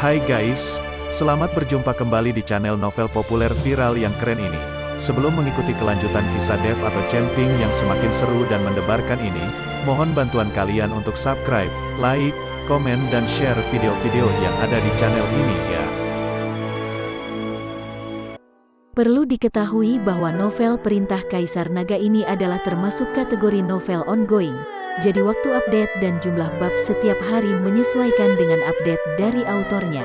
Hai guys, selamat berjumpa kembali di channel novel populer viral yang keren ini. Sebelum mengikuti kelanjutan kisah Dev atau Camping yang semakin seru dan mendebarkan ini, mohon bantuan kalian untuk subscribe, like, komen dan share video-video yang ada di channel ini ya. Perlu diketahui bahwa novel Perintah Kaisar Naga ini adalah termasuk kategori novel ongoing. Jadi waktu update dan jumlah bab setiap hari menyesuaikan dengan update dari autornya.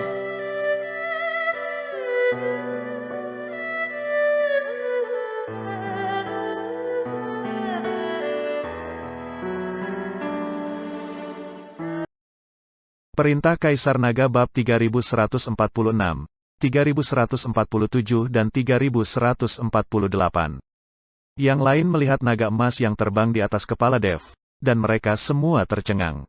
Perintah Kaisar Naga bab 3146, 3147 dan 3148. Yang lain melihat naga emas yang terbang di atas kepala Dev, dan mereka semua tercengang.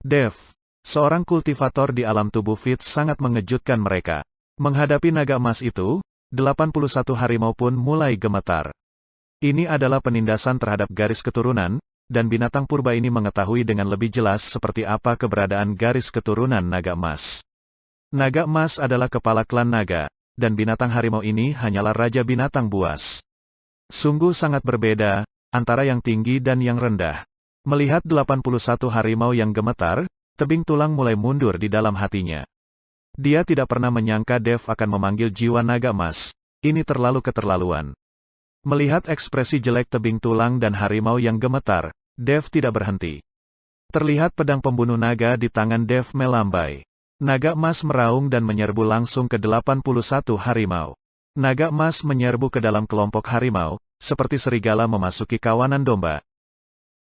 Dev, seorang kultivator di alam tubuh Fit, sangat mengejutkan mereka. Menghadapi naga emas itu, 81 harimau pun mulai gemetar. Ini adalah penindasan terhadap garis keturunan, dan binatang purba ini mengetahui dengan lebih jelas seperti apa keberadaan garis keturunan naga emas. Naga emas adalah kepala klan naga, dan binatang harimau ini hanyalah raja binatang buas. Sungguh sangat berbeda, antara yang tinggi dan yang rendah. Melihat 81 harimau yang gemetar, tebing tulang mulai mundur di dalam hatinya. Dia tidak pernah menyangka Dev akan memanggil jiwa naga emas. Ini terlalu keterlaluan. Melihat ekspresi jelek tebing tulang dan harimau yang gemetar, Dev tidak berhenti. Terlihat pedang pembunuh naga di tangan Dev melambai. Naga emas meraung dan menyerbu langsung ke 81 harimau. Naga emas menyerbu ke dalam kelompok harimau, seperti serigala memasuki kawanan domba.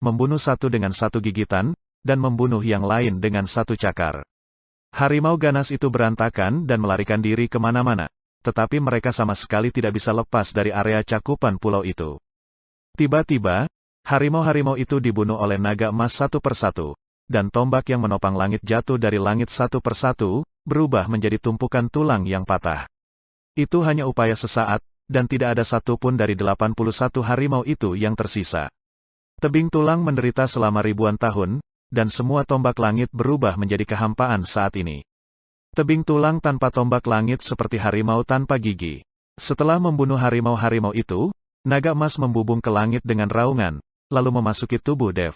Membunuh satu dengan satu gigitan, dan membunuh yang lain dengan satu cakar. Harimau ganas itu berantakan dan melarikan diri kemana-mana, tetapi mereka sama sekali tidak bisa lepas dari area cakupan pulau itu. Tiba-tiba, harimau-harimau itu dibunuh oleh naga emas satu persatu, dan tombak yang menopang langit jatuh dari langit satu persatu, berubah menjadi tumpukan tulang yang patah. Itu hanya upaya sesaat, dan tidak ada satupun dari 81 harimau itu yang tersisa. Tebing tulang menderita selama ribuan tahun, dan semua tombak langit berubah menjadi kehampaan saat ini. Tebing tulang tanpa tombak langit seperti harimau tanpa gigi. Setelah membunuh harimau-harimau itu, naga emas membubung ke langit dengan raungan, lalu memasuki tubuh Dev.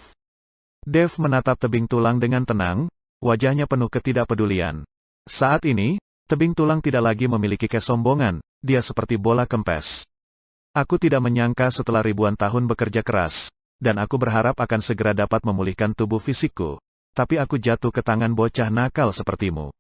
Dev menatap tebing tulang dengan tenang, wajahnya penuh ketidakpedulian. Saat ini, tebing tulang tidak lagi memiliki kesombongan, dia seperti bola kempes. Aku tidak menyangka setelah ribuan tahun bekerja keras, dan aku berharap akan segera dapat memulihkan tubuh fisikku, tapi aku jatuh ke tangan bocah nakal sepertimu.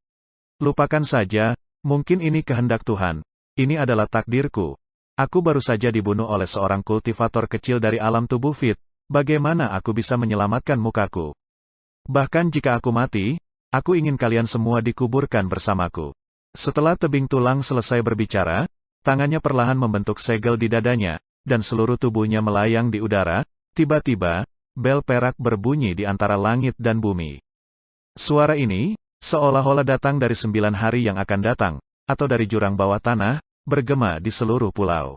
Lupakan saja, mungkin ini kehendak Tuhan, ini adalah takdirku. Aku baru saja dibunuh oleh seorang kultivator kecil dari alam tubuh Fit, bagaimana aku bisa menyelamatkan mukaku? Bahkan jika aku mati, aku ingin kalian semua dikuburkan bersamaku. Setelah tebing tulang selesai berbicara, tangannya perlahan membentuk segel di dadanya, dan seluruh tubuhnya melayang di udara. Tiba-tiba, bel perak berbunyi di antara langit dan bumi. Suara ini, seolah-olah datang dari 9 hari yang akan datang, atau dari jurang bawah tanah, bergema di seluruh pulau.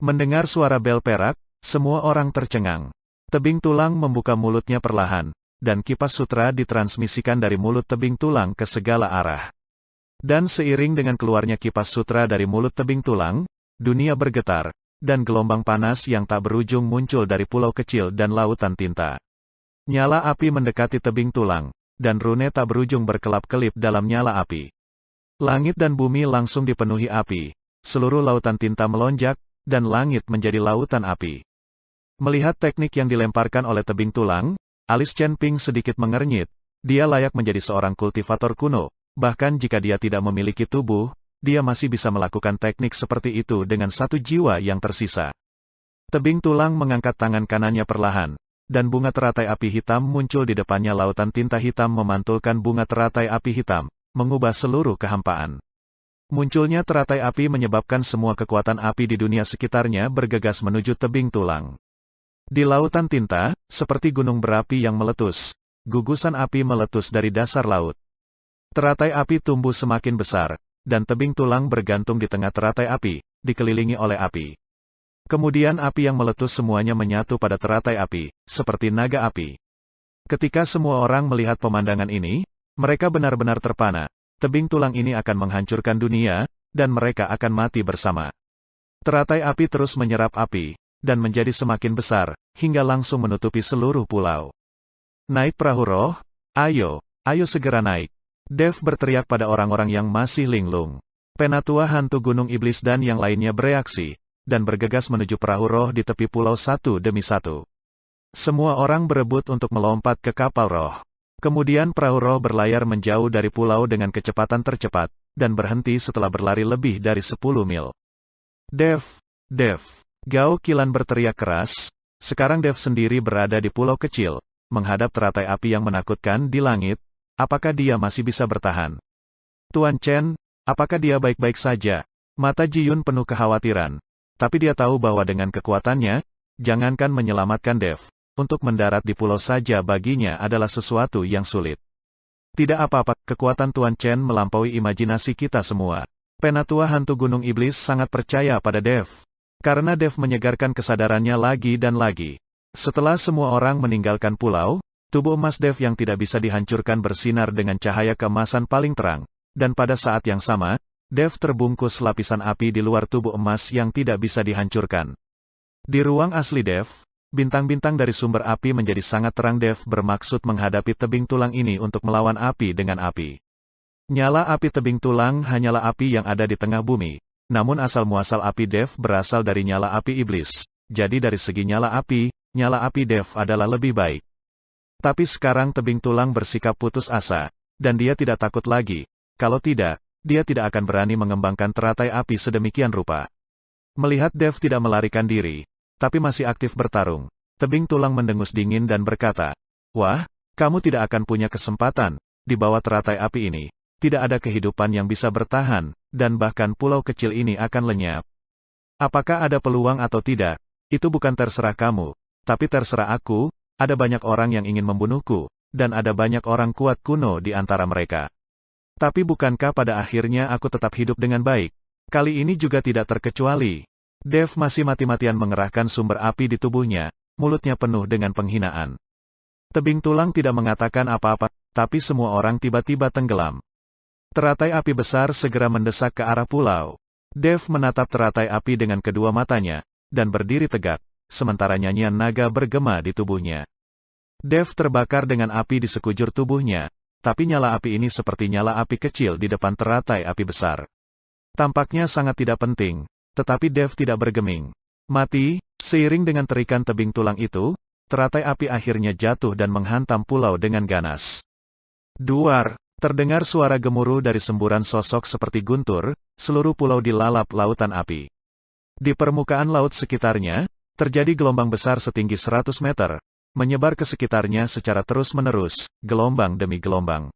Mendengar suara bel perak, semua orang tercengang. Tebing tulang membuka mulutnya perlahan, dan kipas sutra ditransmisikan dari mulut tebing tulang ke segala arah. Dan seiring dengan keluarnya kipas sutra dari mulut tebing tulang, dunia bergetar, dan gelombang panas yang tak berujung muncul dari pulau kecil dan lautan tinta. Nyala api mendekati tebing tulang, dan rune tak berujung berkelap-kelip dalam nyala api. Langit dan bumi langsung dipenuhi api, seluruh lautan tinta melonjak, dan langit menjadi lautan api. Melihat teknik yang dilemparkan oleh tebing tulang, alis Camping sedikit mengernyit. Dia layak menjadi seorang kultivator kuno, bahkan jika dia tidak memiliki tubuh, dia masih bisa melakukan teknik seperti itu dengan satu jiwa yang tersisa. Tebing tulang mengangkat tangan kanannya perlahan, dan bunga teratai api hitam muncul di depannya. Lautan tinta hitam memantulkan bunga teratai api hitam, mengubah seluruh kehampaan. Munculnya teratai api menyebabkan semua kekuatan api di dunia sekitarnya bergegas menuju tebing tulang. Di lautan tinta, seperti gunung berapi yang meletus, gugusan api meletus dari dasar laut. Teratai api tumbuh semakin besar, dan tebing tulang bergantung di tengah teratai api, dikelilingi oleh api. Kemudian api yang meletus semuanya menyatu pada teratai api, seperti naga api. Ketika semua orang melihat pemandangan ini, mereka benar-benar terpana. tebing tulang ini akan menghancurkan dunia, dan mereka akan mati bersama. Teratai api terus menyerap api, dan menjadi semakin besar, hingga langsung menutupi seluruh pulau. Naik perahu roh, ayo segera naik. Dev berteriak pada orang-orang yang masih linglung. Penatua hantu gunung iblis dan yang lainnya bereaksi, dan bergegas menuju perahu roh di tepi pulau satu demi satu. Semua orang berebut untuk melompat ke kapal roh. Kemudian perahu roh berlayar menjauh dari pulau dengan kecepatan tercepat, dan berhenti setelah berlari lebih dari 10 mil. Dev, Gao Qilan berteriak keras. Sekarang Dev sendiri berada di pulau kecil, menghadap teratai api yang menakutkan di langit. Apakah dia masih bisa bertahan? Tuan Chen, apakah dia baik-baik saja? Mata Ji Yun penuh kekhawatiran. Tapi dia tahu bahwa dengan kekuatannya, jangankan menyelamatkan Dev, untuk mendarat di pulau saja baginya adalah sesuatu yang sulit. Tidak apa-apa, kekuatan Tuan Chen melampaui imajinasi kita semua. Penatua hantu gunung iblis sangat percaya pada Dev. Karena Dev menyegarkan kesadarannya lagi dan lagi. Setelah semua orang meninggalkan pulau, tubuh emas Dev yang tidak bisa dihancurkan bersinar dengan cahaya keemasan paling terang. Dan pada saat yang sama, Dev terbungkus lapisan api di luar tubuh emas yang tidak bisa dihancurkan. Di ruang asli Dev, bintang-bintang dari sumber api menjadi sangat terang. Dev bermaksud menghadapi tebing tulang ini untuk melawan api dengan api. Nyala api tebing tulang hanyalah api yang ada di tengah bumi. Namun asal-muasal api Dev berasal dari nyala api iblis. Jadi dari segi nyala api Dev adalah lebih baik. Tapi sekarang tebing tulang bersikap putus asa. Dan dia tidak takut lagi. Kalau tidak, dia tidak akan berani mengembangkan teratai api sedemikian rupa. Melihat Dev tidak melarikan diri, tapi masih aktif bertarung, tebing tulang mendengus dingin dan berkata, "Wah, kamu tidak akan punya kesempatan. Di bawah teratai api ini, tidak ada kehidupan yang bisa bertahan, dan bahkan pulau kecil ini akan lenyap. Apakah ada peluang atau tidak, itu bukan terserah kamu, tapi terserah aku. Ada banyak orang yang ingin membunuhku, dan ada banyak orang kuat kuno di antara mereka. Tapi bukankah pada akhirnya aku tetap hidup dengan baik? Kali ini juga tidak terkecuali." Dev masih mati-matian mengerahkan sumber api di tubuhnya, mulutnya penuh dengan penghinaan. Tebing tulang tidak mengatakan apa-apa, tapi semua orang tiba-tiba tenggelam. Teratai api besar segera mendesak ke arah pulau. Dev menatap teratai api dengan kedua matanya, dan berdiri tegak, sementara nyanyian naga bergema di tubuhnya. Dev terbakar dengan api di sekujur tubuhnya, tapi nyala api ini seperti nyala api kecil di depan teratai api besar. Tampaknya sangat tidak penting, tetapi Dev tidak bergeming. Mati, seiring dengan terikan tebing tulang itu, teratai api akhirnya jatuh dan menghantam pulau dengan ganas. Duar! Terdengar suara gemuruh dari semburan sosok seperti guntur, seluruh pulau dilalap lautan api. Di permukaan laut sekitarnya, terjadi gelombang besar setinggi 100 meter, menyebar ke sekitarnya secara terus-menerus, gelombang demi gelombang.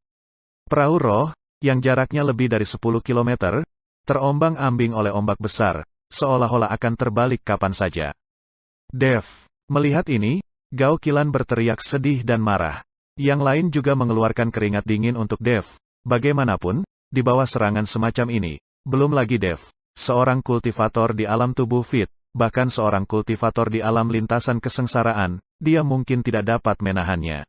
Perahu roh, yang jaraknya lebih dari 10 km, terombang-ambing oleh ombak besar, seolah-olah akan terbalik kapan saja. Dev, melihat ini, Gao Qilan berteriak sedih dan marah. Yang lain juga mengeluarkan keringat dingin untuk Dev. Bagaimanapun, di bawah serangan semacam ini, belum lagi Dev, seorang kultivator di alam tubuh fit, bahkan seorang kultivator di alam lintasan kesengsaraan, dia mungkin tidak dapat menahannya.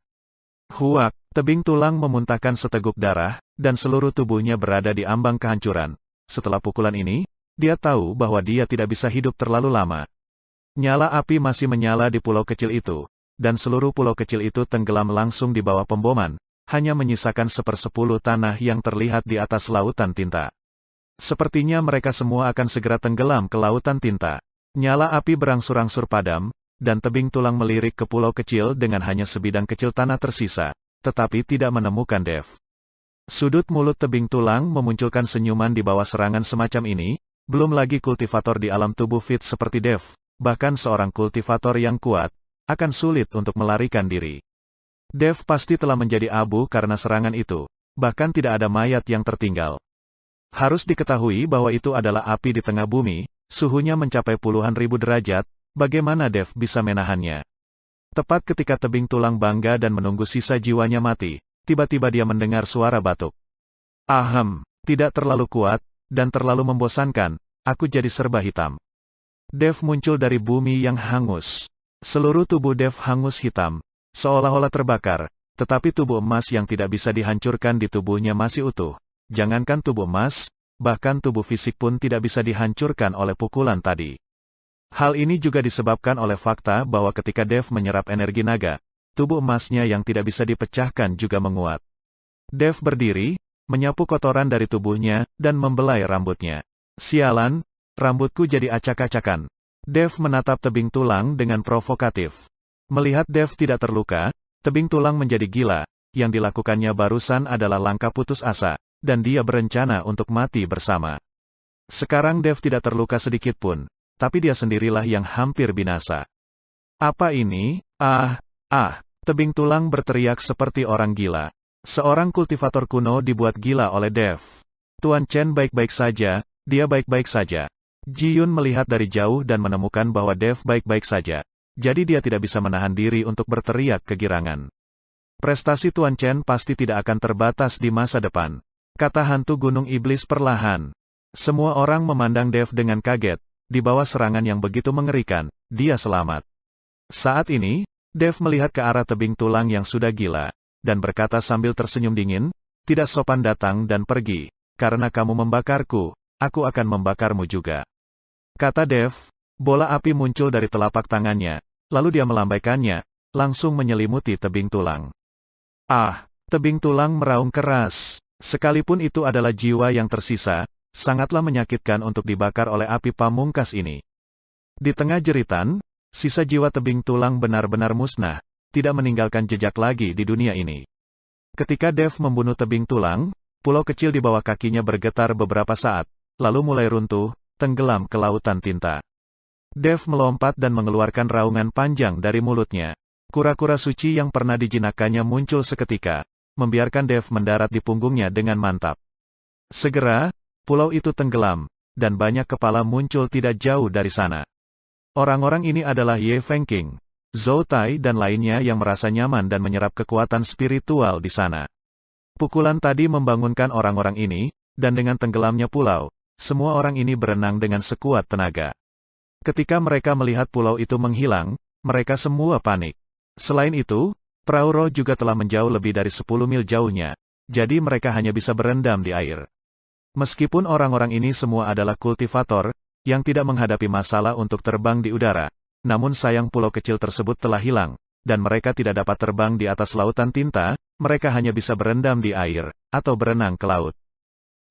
Huak, tebing tulang memuntahkan seteguk darah, dan seluruh tubuhnya berada di ambang kehancuran. Setelah pukulan ini, dia tahu bahwa dia tidak bisa hidup terlalu lama. Nyala api masih menyala di pulau kecil itu. Dan seluruh pulau kecil itu tenggelam langsung di bawah pemboman, hanya menyisakan 1/10 tanah yang terlihat di atas lautan tinta. Sepertinya mereka semua akan segera tenggelam ke lautan tinta. Nyala api berangsur-angsur padam, dan tebing tulang melirik ke pulau kecil dengan hanya sebidang kecil tanah tersisa, tetapi tidak menemukan Dev. Sudut mulut tebing tulang memunculkan senyuman di bawah serangan semacam ini, belum lagi kultivator di alam tubuh fit seperti Dev, bahkan seorang kultivator yang kuat, akan sulit untuk melarikan diri. Dev pasti telah menjadi abu karena serangan itu, bahkan tidak ada mayat yang tertinggal. Harus diketahui bahwa itu adalah api di tengah bumi, suhunya mencapai puluhan ribu derajat, bagaimana Dev bisa menahannya? Tepat ketika tebing tulang bangga dan menunggu sisa jiwanya mati, tiba-tiba dia mendengar suara batuk. Ahem, tidak terlalu kuat, dan terlalu membosankan, aku jadi serba hitam. Dev muncul dari bumi yang hangus. Seluruh tubuh Dev hangus hitam, seolah-olah terbakar, tetapi tubuh emas yang tidak bisa dihancurkan di tubuhnya masih utuh. jangankan tubuh emas, bahkan tubuh fisik pun tidak bisa dihancurkan oleh pukulan tadi. Hal ini juga disebabkan oleh fakta bahwa ketika Dev menyerap energi naga, tubuh emasnya yang tidak bisa dipecahkan juga menguat. Dev berdiri, menyapu kotoran dari tubuhnya, dan membelai rambutnya. Sialan, rambutku jadi acak-acakan. Dev menatap tebing tulang dengan provokatif. Melihat Dev tidak terluka, tebing tulang menjadi gila. Yang dilakukannya barusan adalah langkah putus asa, dan dia berencana untuk mati bersama. Sekarang Dev tidak terluka sedikit pun, tapi dia sendirilah yang hampir binasa. Apa ini? Tebing tulang berteriak seperti orang gila. Seorang kultivator kuno dibuat gila oleh Dev. Tuan Chen baik-baik saja, dia baik-baik saja. Ji Yun melihat dari jauh dan menemukan bahwa Dev baik-baik saja. Jadi dia tidak bisa menahan diri untuk berteriak kegirangan. Prestasi Tuan Chen pasti tidak akan terbatas di masa depan, kata hantu gunung iblis perlahan. Semua orang memandang Dev dengan kaget, di bawah serangan yang begitu mengerikan, dia selamat. Saat ini, Dev melihat ke arah tebing tulang yang sudah gila, dan berkata sambil tersenyum dingin, tidak sopan datang dan pergi, karena kamu membakarku, aku akan membakarmu juga. Kata Dev, bola api muncul dari telapak tangannya, lalu dia melambaikannya, langsung menyelimuti tebing tulang. Tebing tulang meraung keras. Sekalipun itu adalah jiwa yang tersisa, sangatlah menyakitkan untuk dibakar oleh api pamungkas ini. Di tengah jeritan, sisa jiwa tebing tulang benar-benar musnah, tidak meninggalkan jejak lagi di dunia ini. Ketika Dev membunuh tebing tulang, pulau kecil di bawah kakinya bergetar beberapa saat, lalu mulai runtuh, tenggelam ke lautan tinta. Dev melompat dan mengeluarkan raungan panjang dari mulutnya. Kura-kura suci yang pernah dijinakkannya muncul seketika, membiarkan Dev mendarat di punggungnya dengan mantap. Segera, pulau itu tenggelam, dan banyak kepala muncul tidak jauh dari sana. Orang-orang ini adalah Ye Fengqing, Zhou Tai dan lainnya yang merasa nyaman dan menyerap kekuatan spiritual di sana. Pukulan tadi membangunkan orang-orang ini, dan dengan tenggelamnya pulau, semua orang ini berenang dengan sekuat tenaga. Ketika mereka melihat pulau itu menghilang, mereka semua panik. Selain itu, perahu roh juga telah menjauh lebih dari 10 mil jauhnya, jadi mereka hanya bisa berendam di air. Meskipun orang-orang ini semua adalah kultivator, yang tidak menghadapi masalah untuk terbang di udara, namun sayang pulau kecil tersebut telah hilang, dan mereka tidak dapat terbang di atas lautan tinta, mereka hanya bisa berendam di air, atau berenang ke laut.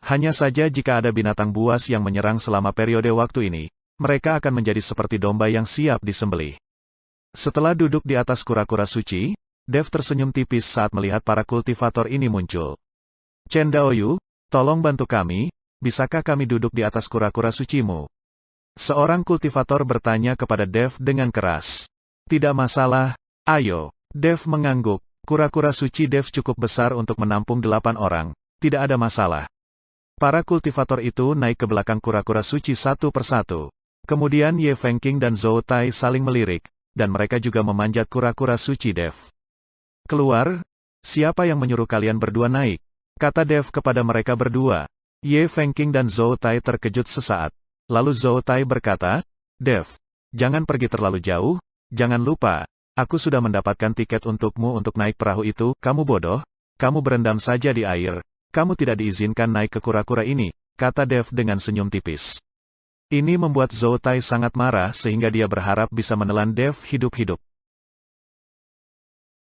Hanya saja jika ada binatang buas yang menyerang selama periode waktu ini, mereka akan menjadi seperti domba yang siap disembelih. Setelah duduk di atas kura-kura suci, Dev tersenyum tipis saat melihat para kultivator ini muncul. Chen Daoyu, tolong bantu kami, bisakah kami duduk di atas kura-kura sucimu? Seorang kultivator bertanya kepada Dev dengan keras. Tidak masalah, ayo. Dev mengangguk, kura-kura suci Dev cukup besar untuk menampung 8 orang, tidak ada masalah. Para kultivator itu naik ke belakang kura-kura suci satu persatu. Kemudian Ye Fengqing dan Zhou Tai saling melirik, dan mereka juga memanjat kura-kura suci Dev. Keluar, siapa yang menyuruh kalian berdua naik? Kata Dev kepada mereka berdua. Ye Fengqing dan Zhou Tai terkejut sesaat. Lalu Zhou Tai berkata, Dev, jangan pergi terlalu jauh, jangan lupa, aku sudah mendapatkan tiket untukmu untuk naik perahu itu, kamu bodoh, kamu berendam saja di air, kamu tidak diizinkan naik ke kura-kura ini, kata Dev dengan senyum tipis. Ini membuat Zhou Tai sangat marah sehingga dia berharap bisa menelan Dev hidup-hidup.